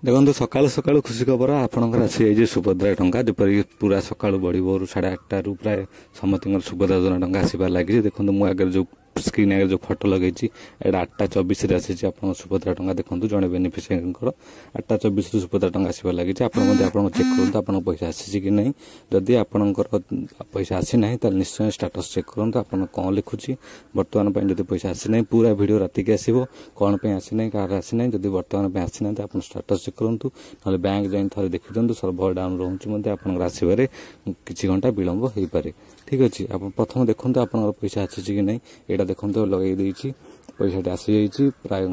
देखो सकालु सकालु खुशी खबर आपंकर आसी सुभद्रा टंका जपरिक पूरा सकालु बड़ी भोर 8:30 प्राय समस्त सुभद्रा योजना टंका आसबार लगी देखो मुझे जो स्क्रीन आगे जो फटो लगे एटा 8:24 आसी सुभद्रा टंका देखो जड़े बेनिफिशियरी 8:24 सुभद्रा टंका आसबार लगी आप चेक करूँ आप पैसा आसी कि नहीं जदि आपंकर पैसा आसी ना तो निश्चय स्टाटस चेक करूँ आप कौन लिखुची बर्तमान जब पैसा आसी ना पूरा भिड राति की आसो कौन आसी ना क्या आसी ना जब बर्तमान आसी ना तो आप स्टाटस चेक करूँ ना बैंक जाए थे देखी दिखाँ सर्भर डाउन रोचे आप आसबार किसी घंटा विलम्ब हो पारे ठीक अच्छे आप प्रथम देखो आप पैसा आसी कि नहीं यहाँ देखते लगे पैसा आसी जाइए प्राय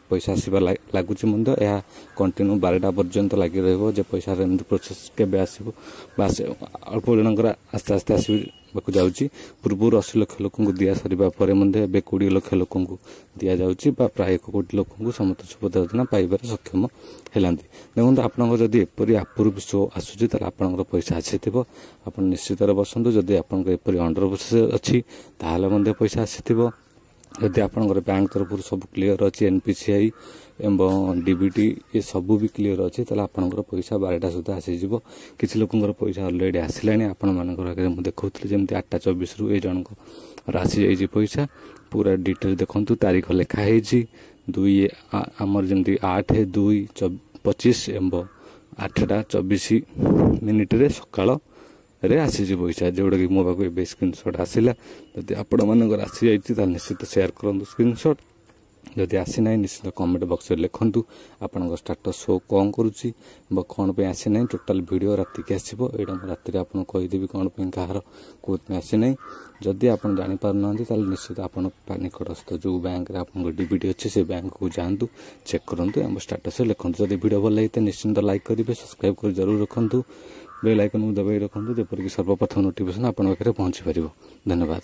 पैसा आसवा लगुच यह कंटिन्यू 12टा पर्यंत लगी रही पैसा प्रोसेस के अल्प जनकर आस्ते आस्ते आसवाक जाऊँगी पूर्व 80 लाख लोक दि सारा पर 20 लाख लोक दि जाऊँगी प्राय 1 कोटी लोक समस्त सुभद्रा योजना पाइबार सक्षम हेलांती देखो आपंकर जदि एपरी आपूर्व शो आसूँ आपंकर पैसा आसी आप निश्चित बसतु जदि आपंकर एपरी अंडर प्रोसेस अच्छी ताल पैसा आसी जदि आपंकर बैंक तरफ सब क्लीयर अच्छी एनपीसीआई एवं डीबीटी ये सब भी क्लीयर अच्छी आपंकर पैसा 12टा सुधा आसीज किसी लोकंर पैसा अलरेडी आसला आपण मानकर देखुली जमी 8:24 रु ये जनक आसी जाइए पैसा पूरा डिटेल देखु तारीख लिखाई 2 आमर जमी 8/2/25 एवं 8:24 रे सकाल रे आसी पैसा जोटा कि मो पाक ए स्क्रीनशॉट आसला जब आपण मानकर आसी जाइए निश्चित शेयर करूँ स्क्रीनशॉट जदि आसी ना निश्चित कमेंट बॉक्स में लिखुँ आपण स्टाटस शो कौन करुच्ची कौन पे आसी ना टोटाल वीडियो राति की आसो यहाँ राति आपको कहीदेवी कौन कह कौन आसी ना जदि आप जापार ना निश्चित आप निकटस्थ जो बैंक आप डीबीटी अच्छे से बैंक को जातु चेक करूँ स्टाटस लिखुँ जब वीडियो भल लगे निश्चिंत लाइक करेंगे सब्सक्राइब कर जरूर रखुँ बेल आइकन को दबाई रखुँ जपरिक सर्वप्रथम नोटिफिकेशन आप पाखे पहुँची पार धन्यवाद।